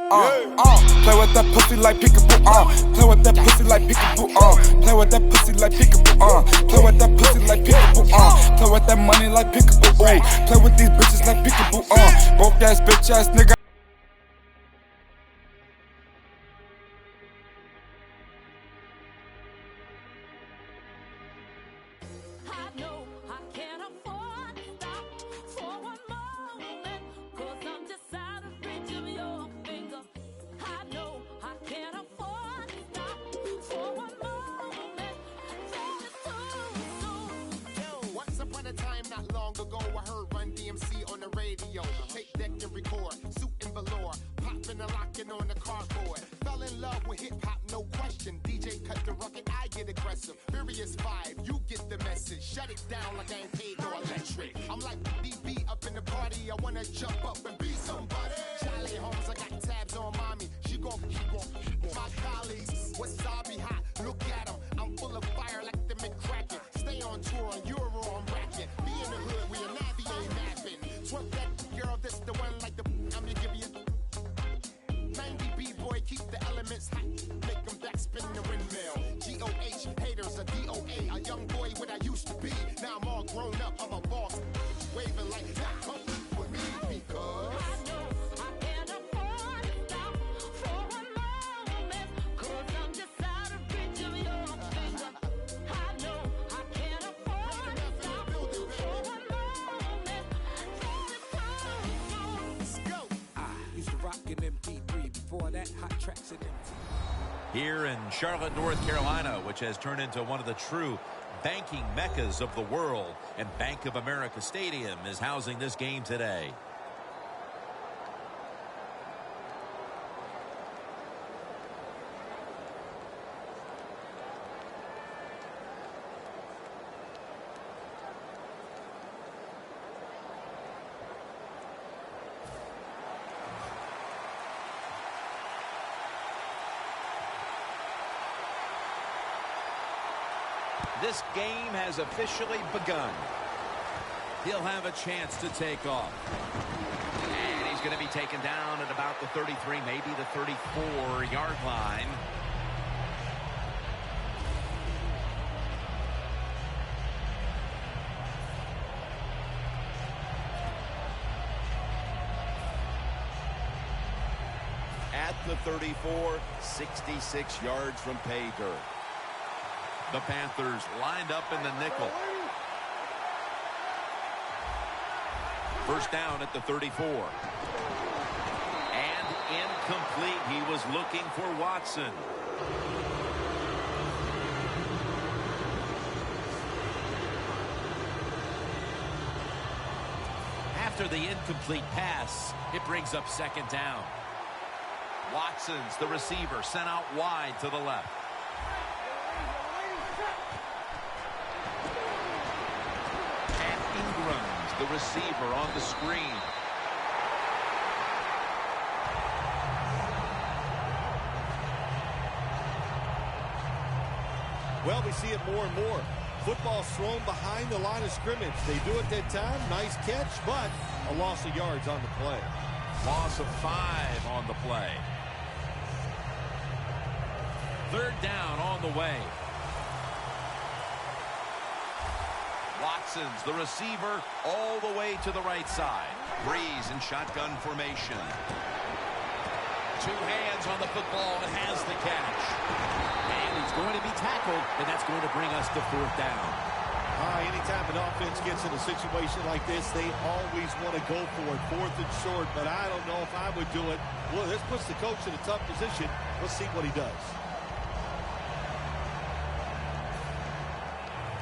Play with that pussy like peekaboo, play with that pussy like peekaboo, play with that pussy like peekaboo, play with that pussy like peekaboo, play with that money like peekaboo, play with these bitches like peekaboo, broke ass bitch ass nigga. Take deck and record, suit and velour, popping and locking on the cardboard. Fell in love with hip hop, no question. DJ cut the rocket, I get aggressive. Furious 5, you get the message. Shut it down like I ain't paid no electric. I'm like DB up in the party, I wanna jump up and be somebody. Charlie Holmes, I got tabs on mommy. She gon' my colleagues. Wasabi hot, look at 'em. I'm full of fire like the McCracken. Stay on tour on Euro, I'm racking. Be in the hood, we a navy ain't napping. Twerk that girl, this the one like the I'm gonna give you 90 B-boy, keep the elements hot. Make them back spin the windmill. G-O-H, haters, a D-O-A. A young boy what I used to be. Now I'm all grown up, I'm a boss. Waving like that, come with me because I know I can't afford to stop for a moment. Cause I'm just out of reach of your finger. I know I can't afford to stop for a moment. Let's go. I used to rock an MP3. Before that, hot tracks and MTV. Here in Charlotte, North Carolina, which has turned into one of the true banking meccas of the world, and Bank of America Stadium is housing this game today. This game has officially begun. He'll have a chance to take off. And he's going to be taken down at about the 33, maybe the 34-yard line. At the 34, 66 yards from pay dirt. The Panthers lined up in the nickel. First down at the 34. And incomplete. He was looking for Watson. After the incomplete pass, it brings up second down. Watson's the receiver, sent out wide to the left. The receiver on the screen. Well, we see it more and more. Football thrown behind the line of scrimmage. They do it that time. Nice catch, but a loss of yards on the play. Loss of 5 on the play. Third down on the way. Watson's the receiver all the way to the right side. Breeze in shotgun formation. Two hands on the football and has the catch. And he's going to be tackled, and that's going to bring us to fourth down. Anytime an offense gets in a situation like this, they always want to go for it. Fourth and short, but I don't know if I would do it. Well, this puts the coach in a tough position. Let's see what he does.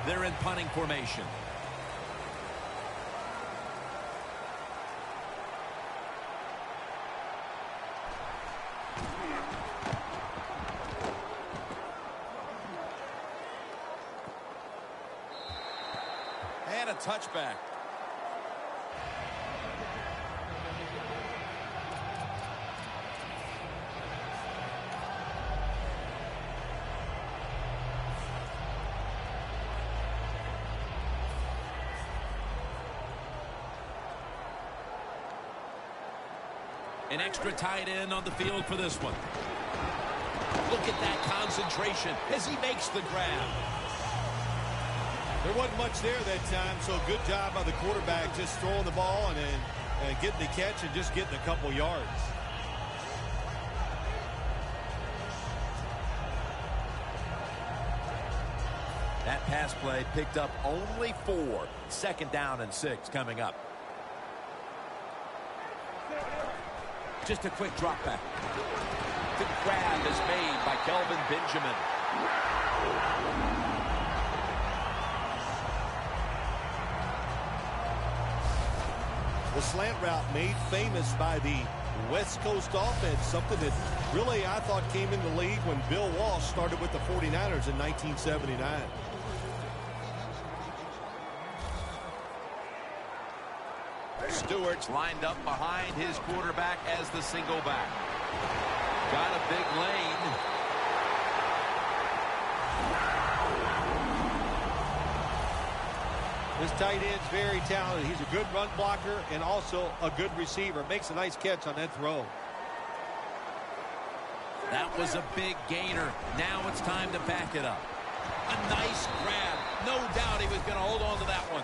They're in punting formation. And a touchback. An extra tight end on the field for this one. Look at that concentration as he makes the grab. There wasn't much there that time, so good job by the quarterback just throwing the ball and then getting the catch and just getting a couple yards. That pass play picked up only 4. 2nd down and 6 coming up. Just a quick drop back. The grab is made by Kelvin Benjamin. The slant route made famous by the West Coast offense, something that really I thought came in the league when Bill Walsh started with the 49ers in 1979. Stewart's lined up behind his quarterback as the single back. Got a big lane. This tight end's very talented. He's a good run blocker and also a good receiver. Makes a nice catch on that throw. That was a big gainer. Now it's time to back it up. A nice grab. No doubt he was going to hold on to that one.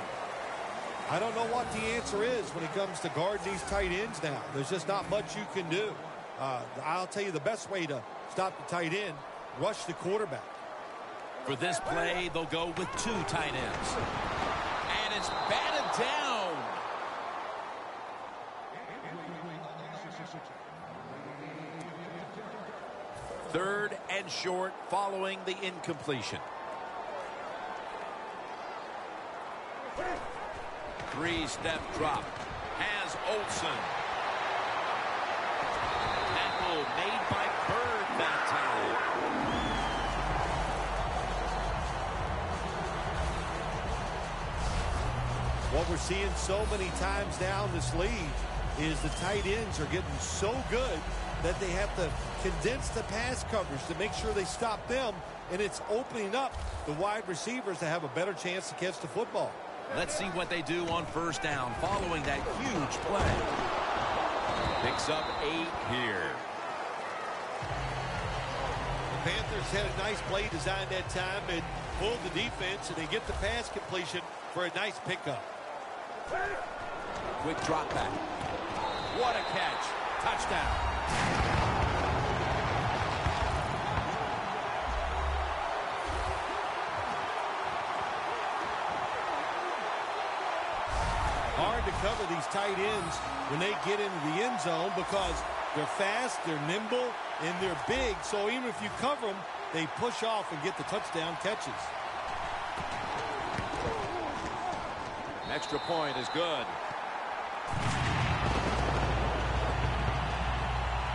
I don't know what the answer is when it comes to guarding these tight ends now. There's just not much you can do. I'll tell you the best way to stop the tight end, rush the quarterback. For this play, they'll go with 2 tight ends. And it's batted down. Third and short following the incompletion. 3-step drop. Has Olsen. Tackle made by Bird that time. What we're seeing so many times now in this league is the tight ends are getting so good that they have to condense the pass coverage to make sure they stop them, and it's opening up the wide receivers to have a better chance to catch the football. Let's see what they do on 1st down following that huge play. Picks up 8 here. The Panthers had a nice play design that time and pulled the defense, and they get the pass completion for a nice pickup. Quick drop back. What a catch. Touchdown. Hard to cover these tight ends when they get into the end zone because they're fast, they're nimble, and they're big. So even if you cover them, they push off and get the touchdown catches. An extra point is good.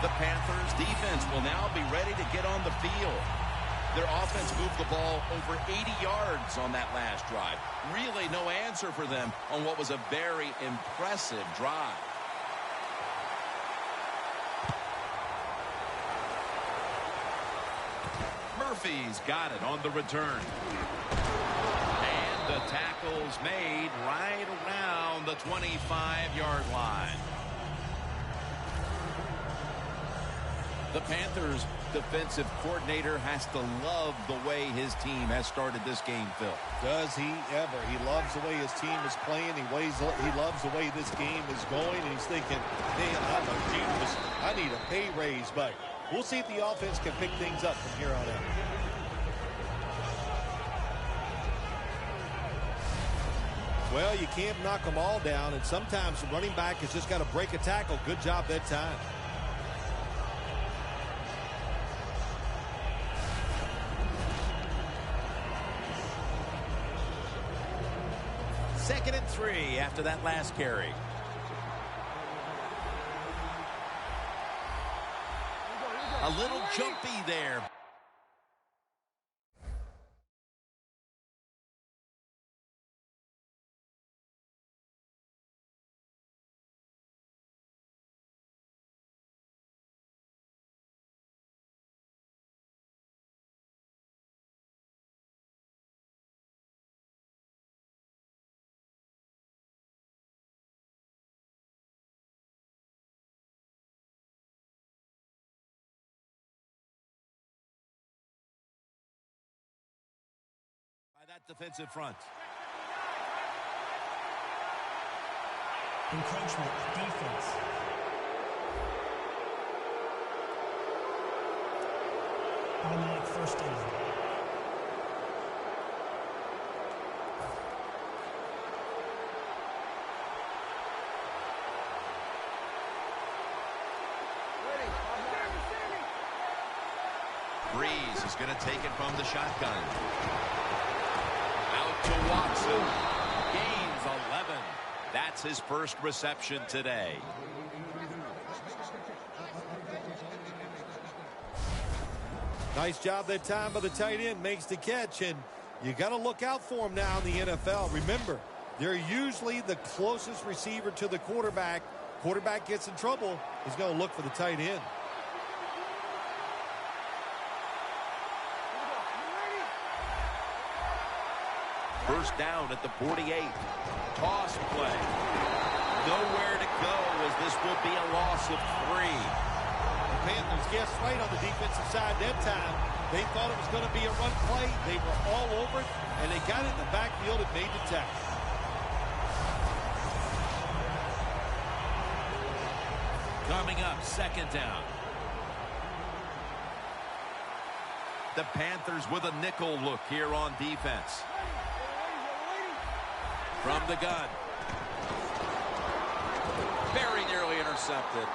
The Panthers defense will now be ready to get on the field. Their offense moved the ball over 80 yards on that last drive. Really no answer for them on what was a very impressive drive. Murphy's got it on the return. And the tackle's made right around the 25-yard line. The Panthers defensive coordinator has to love the way his team has started this game, Phil. Does he ever? He loves the way his team is playing. He loves the way this game is going. And he's thinking, man, I'm a genius. I need a pay raise. But we'll see if the offense can pick things up from here on out. Well, you can't knock them all down. And sometimes the running back has just got to break a tackle. Good job that time. 2nd and 3 after that last carry. A little jumpy there. defensive front. Encroachment defense. Automatic first down. Breeze is going to take it from the shotgun. Out to Watson. Gains 11. That's his first reception today. Nice job that time by the tight end. Makes the catch, and you got to look out for him now in the NFL. Remember, they're usually the closest receiver to the quarterback. Quarterback gets in trouble, he's going to look for the tight end. First down at the 48. Toss play. Nowhere to go as this will be a loss of 3. The Panthers guessed right on the defensive side that time. They thought it was going to be a run play. They were all over it, and they got it in the backfield and made the tackle. Coming up, second down. The Panthers with a nickel look here on defense. From the gun. Very nearly intercepted.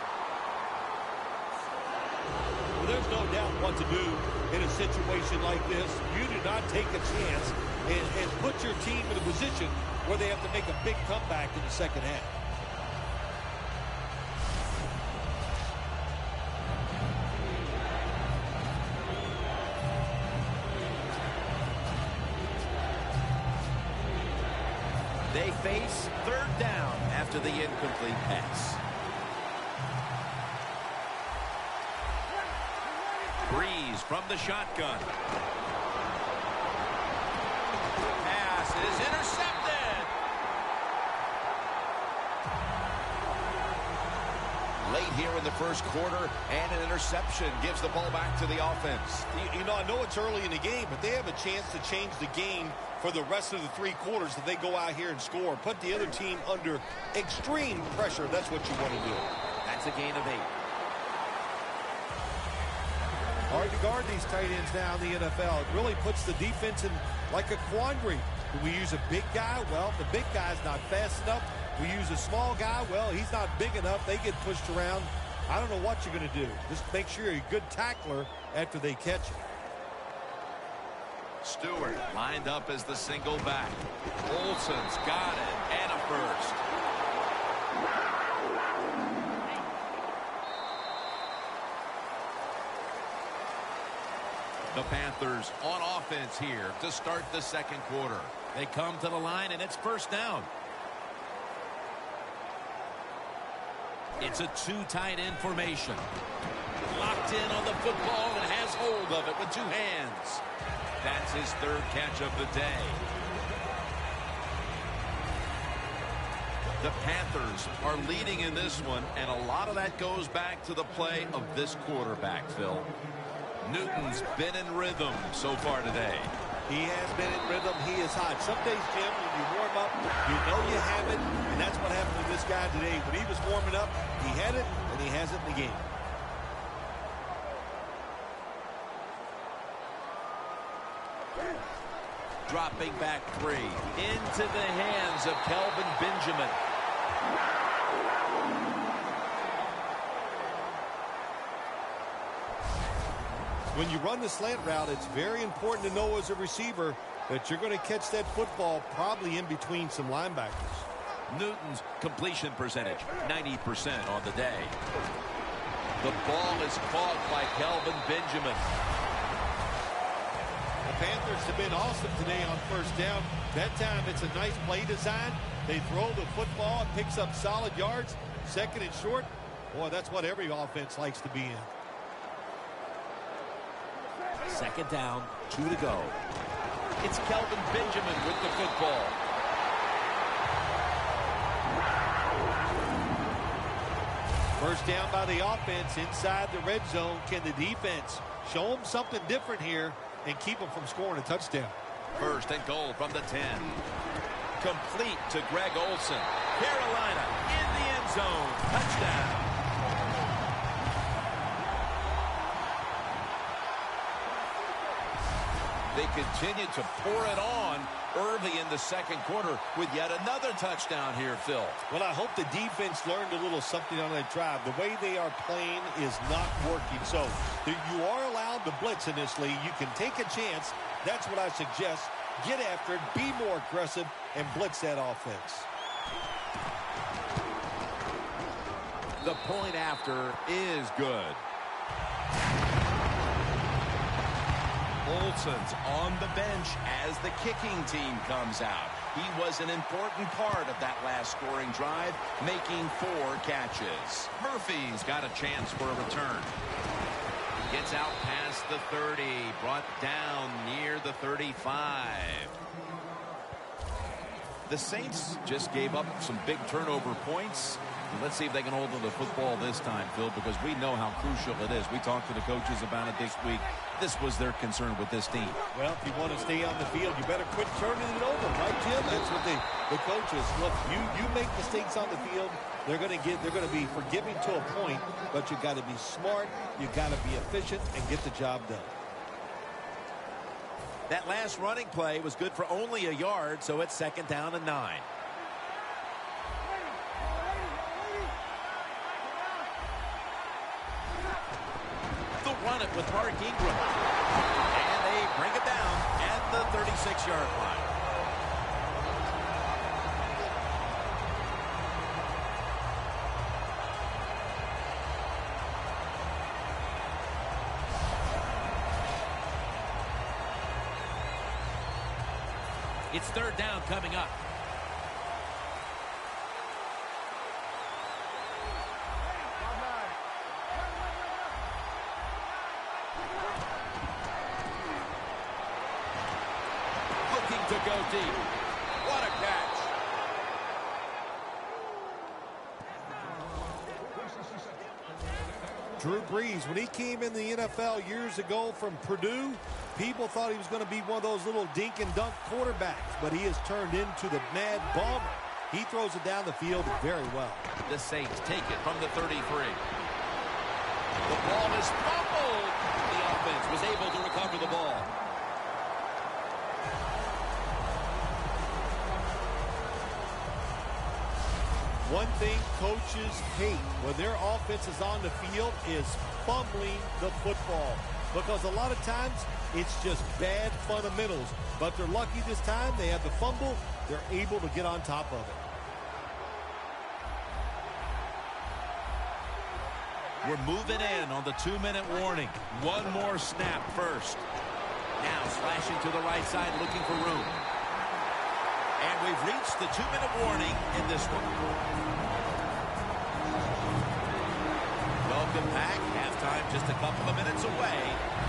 Well, there's no doubt what to do in a situation like this. You do not take a chance and put your team in a position where they have to make a big comeback in the second half. They face third down after the incomplete pass. Breeze from the shotgun. Pass is intercepted. Late here in the first quarter, and an interception gives the ball back to the offense. You know, I know it's early in the game, but they have a chance to change the game for the rest of the 3 quarters if they go out here and score. Put the other team under extreme pressure. That's what you want to do. That's a gain of 8. Hard to guard these tight ends now in the NFL. It really puts the defense in like a quandary. Do we use a big guy? Well, the big guy's not fast enough. We use a small guy. Well, he's not big enough. They get pushed around. I don't know what you're going to do. Just make sure you're a good tackler after they catch it. Stewart lined up as the single back. Olsen's got it, and a first. The Panthers on offense here to start the second quarter. They come to the line, and it's first down. It's a 2 tight end formation. Locked in on the football and has hold of it with 2 hands. That's his 3rd catch of the day. The Panthers are leading in this one, and a lot of that goes back to the play of this quarterback, Phil. Newton's been in rhythm so far today. He has been in rhythm. He is hot. Some days, Jim, when you warm up, you know you have it, and that's what happened to this guy today. When he was warming up, he had it, and he has it in the game. Dropping back 3 into the hands of Kelvin Benjamin. When you run the slant route, it's very important to know as a receiver that you're going to catch that football probably in between some linebackers. Newton's completion percentage, 90% on the day. The ball is caught by Kelvin Benjamin. The Panthers have been awesome today on first down. That time it's a nice play design. They throw the football, it picks up solid yards. Second and short, boy, that's what every offense likes to be in. Second down, 2 to go. It's Kelvin Benjamin with the football. First down by the offense inside the red zone. Can the defense show them something different here and keep them from scoring a touchdown? First and goal from the 10. Complete to Greg Olsen. Carolina in the end zone. Touchdown. They continue to pour it on early in the second quarter with yet another touchdown here, Phil. Well, I hope the defense learned a little something on that drive. The way they are playing is not working. So you are allowed to blitz in this league. You can take a chance. That's what I suggest. Get after it, be more aggressive, and blitz that offense. The point after is good. Olsen's on the bench as the kicking team comes out. He was an important part of that last scoring drive, making 4 catches. Murphy's got a chance for a return. Gets out past the 30, brought down near the 35. The Saints just gave up some big turnover points. Let's see if they can hold on to the football this time, Phil, because we know how crucial it is. We talked to the coaches about it this week. This was their concern with this team. Well, if you want to stay on the field, you better quit turning it over, right, Jim? That's what the coaches look. You make mistakes on the field, they're going to be forgiving to a point, but you got to be smart, you got to be efficient, and get the job done. That last running play was good for only a yard, so it's 2nd down and 9. Run it with Mark Ingram. And they bring it down at the 36-yard line. It's 3rd down coming up. To go deep. What a catch. Drew Brees, when he came in the NFL years ago from Purdue, people thought he was going to be one of those little dink and dunk quarterbacks, but he has turned into the mad bomber. He throws it down the field very well. The Saints take it from the 33. The ball is fumbled. The offense was able to recover the ball. One thing coaches hate when their offense is on the field is fumbling the football. Because a lot of times, it's just bad fundamentals. But they're lucky this time. They have the fumble. They're able to get on top of it. We're moving in on the 2-minute warning. One more snap first. Now slashing to the right side, looking for room. And we've reached the 2-minute warning in this one. Welcome back. Halftime just a couple of minutes away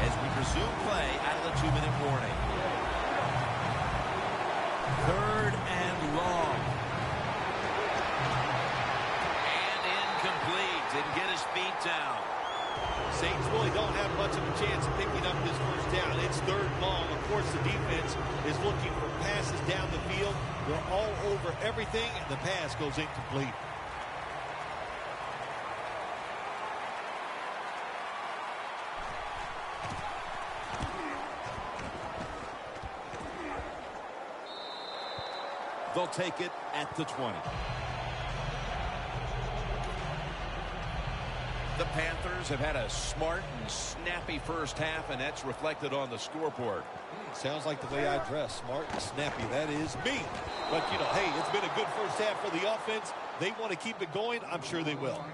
as we resume play out of the 2-minute warning. 3rd and long. And incomplete. Didn't get his feet down. Saints really don't have much of a chance of picking up this first down. It's 3rd and long. Of course, the defense is looking for passes down the field. They're all over everything, and the pass goes incomplete. They'll take it at the 20. The Panthers have had a smart and snappy first half, and that's reflected on the scoreboard. Sounds like the way I dress. Smart and snappy. That is me. But, you know, hey, it's been a good first half for the offense. They want to keep it going. I'm sure they will.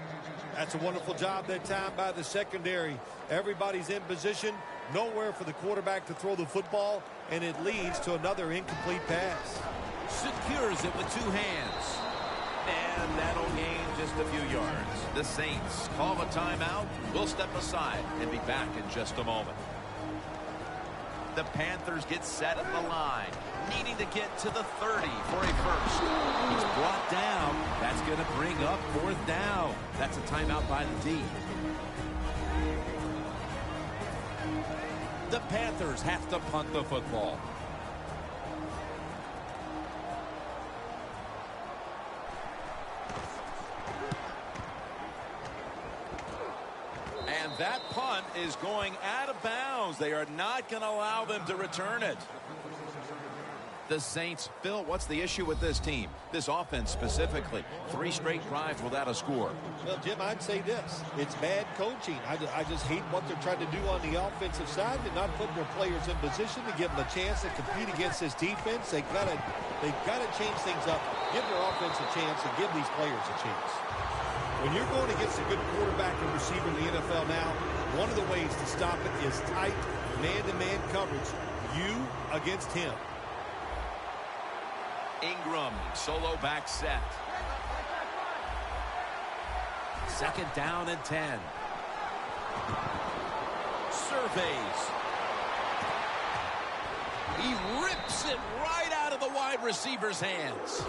That's a wonderful job that time by the secondary. Everybody's in position. Nowhere for the quarterback to throw the football, and it leads to another incomplete pass. Secures it with 2 hands. And that'll gain just a few yards. The Saints call a timeout. We'll step aside and be back in just a moment. The Panthers get set at the line, needing to get to the 30 for a first. He's brought down. That's going to bring up 4th down. That's a timeout by the D. The Panthers have to punt the football. That punt is going out of bounds. They are not going to allow them to return it. The Saints, Phil, what's the issue with this team? This offense specifically. 3 straight drives without a score. Well, Jim, I'd say this. It's bad coaching. I just hate what they're trying to do on the offensive side. They're not putting their players in position to give them a chance to compete against this defense. They've got to change things up, give their offense a chance, and give these players a chance. When you're going against a good quarterback and receiver in the NFL now, one of the ways to stop it is tight man-to-man coverage. You against him. Ingram, solo back set. 2nd down and 10. Surveys. He rips it right out of the wide receiver's hands.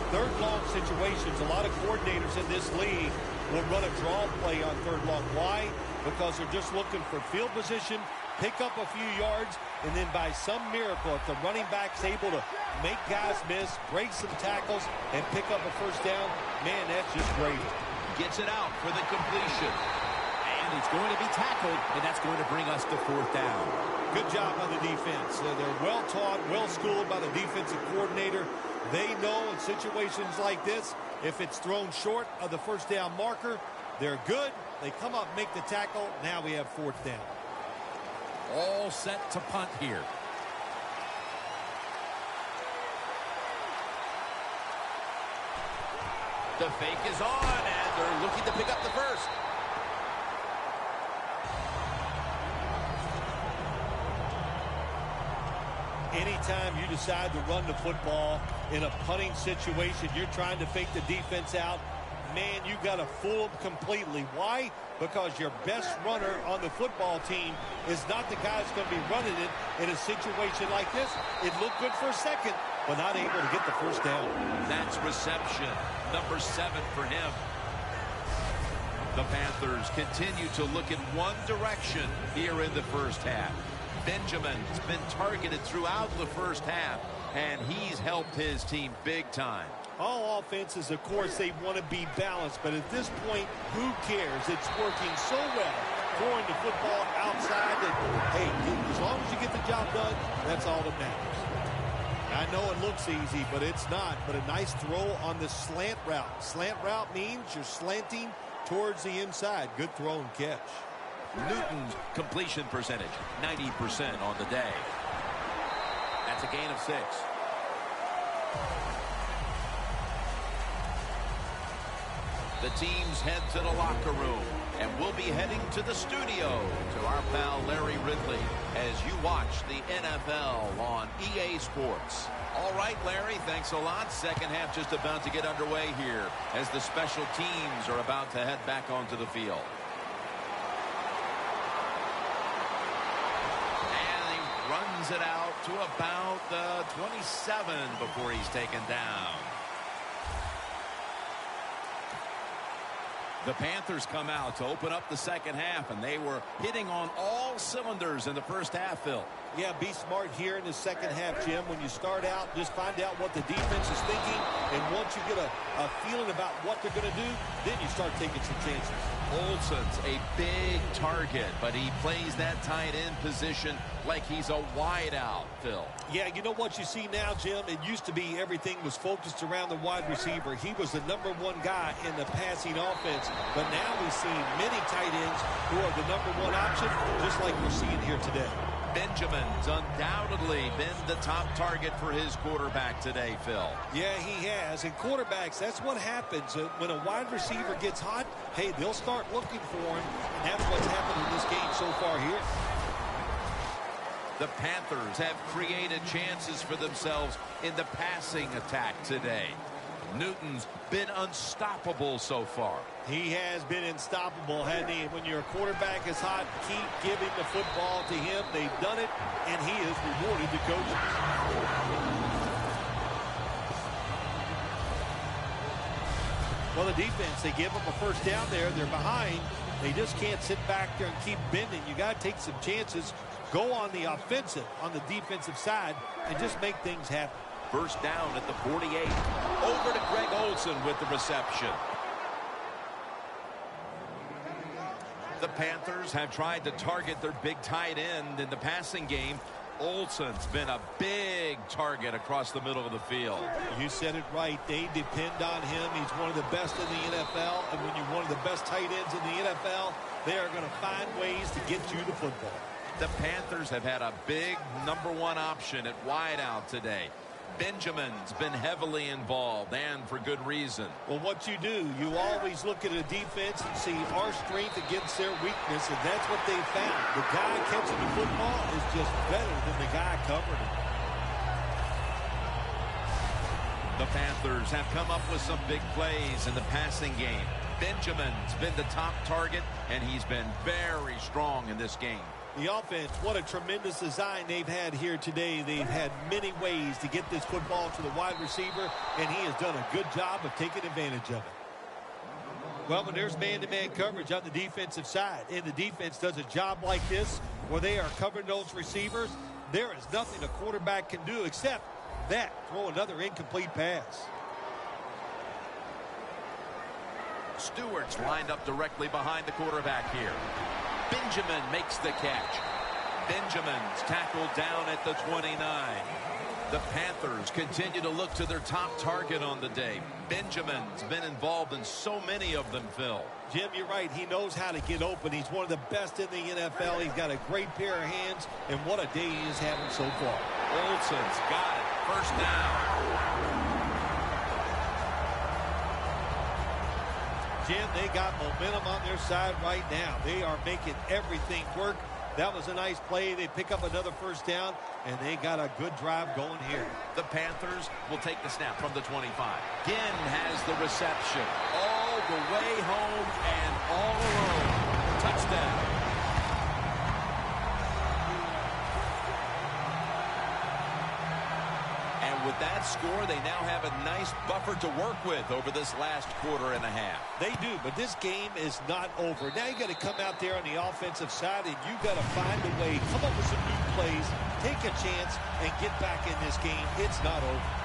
3rd long situations, a lot of coordinators in this league will run a draw play on 3rd long. Why? Because they're just looking for field position, pick up a few yards, and then by some miracle, if the running back's able to make guys miss, break some tackles, and pick up a 1st down, man, that's just great. Gets it out for the completion. And it's going to be tackled, and that's going to bring us to 4th down. Good job by the defense. They're well-taught, well-schooled by the defensive coordinator. They know in situations like this, if it's thrown short of the 1st down marker, they're good. They come up, make the tackle. Now we have 4th down. All set to punt here. The fake is on, and they're looking to pick up the 1st. Anytime you decide to run the football in a punting situation, you're trying to fake the defense out, man, you got to fool them completely. Why? Because your best runner on the football team is not the guy that's going to be running it in a situation like this. It looked good for a second, but not able to get the 1st down. That's reception, number 7 for him. The Panthers continue to look in one direction here in the 1st half. Benjamin's been targeted throughout the 1st half, and he's helped his team big time. All offenses, of course, they want to be balanced, but at this point, who cares? It's working so well, throwing the football outside that, hey, as long as you get the job done, that's all that matters. I know it looks easy, but it's not. But a nice throw on the slant route. Slant route means you're slanting towards the inside. Good throw and catch. Newton's completion percentage, 90% on the day. That's a gain of 6. The teams head to the locker room, and we'll be heading to the studio to our pal Larry Ridley as you watch the NFL on EA Sports. All right, Larry, thanks a lot. 2nd half just about to get underway here as the special teams are about to head back onto the field. And he runs it out to about the 27 before he's taken down. The Panthers come out to open up the 2nd half, and they were hitting on all cylinders in the 1st half, Phil. Yeah, be smart here in the 2nd half, Jim. When you start out, just find out what the defense is thinking, and once you get a feeling about what they're going to do, then you start taking some chances. Olsen's a big target, but he plays that tight end position like he's a wideout, Phil. Yeah, you know what you see now, Jim? It used to be everything was focused around the wide receiver. He was the number 1 guy in the passing offense, but now we see many tight ends who are the number 1 option, just like we're seeing here today. Benjamin's undoubtedly been the top target for his quarterback today, Phil. Yeah, he has. And quarterbacks, that's what happens. When a wide receiver gets hot, hey, they'll start looking for him. And that's what's happened in this game so far here. The Panthers have created chances for themselves in the passing attack today. Newton's been unstoppable so far. He has been unstoppable, hasn't he? When your quarterback is hot, keep giving the football to him. They've done it, and he has rewarded the coaches. Well, the defense, they give them a 1st down there. They're behind. They just can't sit back there and keep bending. You got to take some chances. Go on the offensive, on the defensive side, and just make things happen. 1st down at the 48. Over to Greg Olsen with the reception. The Panthers have tried to target their big tight end in the passing game. Olsen's been a big target across the middle of the field. You said it right. They depend on him. He's one of the best in the NFL. And when you're one of the best tight ends in the NFL, they are going to find ways to get you the football. The Panthers have had a big number one option at wideout today. Benjamin's been heavily involved, and for good reason. Well, what you do, you always look at a defense and see our strength against their weakness, and that's what they found. The guy catching the football is just better than the guy covering it. The Panthers have come up with some big plays in the passing game. Benjamin's been the top target, and he's been very strong in this game. The offense, what a tremendous design they've had here today. They've had many ways to get this football to the wide receiver, and he has done a good job of taking advantage of it. Well, when there's man-to-man coverage on the defensive side, and the defense does a job like this, where they are covering those receivers, there is nothing a quarterback can do except that, throw another incomplete pass. Stewart's lined up directly behind the quarterback here. Benjamin makes the catch. Benjamin's tackled down at the 29. The Panthers continue to look to their top target on the day. Benjamin's been involved in so many of them, Phil. Jim, you're right. He knows how to get open. He's one of the best in the NFL. He's got a great pair of hands, and what a day he is having so far. Olsen's got it. First down. Jim, they got momentum on their side right now. They are making everything work. That was a nice play. They pick up another first down, and they got a good drive going here. The Panthers will take the snap from the 25. Ginn has the reception all the way home and all alone. Touchdown. With that score, they now have a nice buffer to work with over this last quarter and a half. They do, but this game is not over. Now you got to come out there on the offensive side, and you got to find a way, come up with some new plays, take a chance, and get back in this game. It's not over.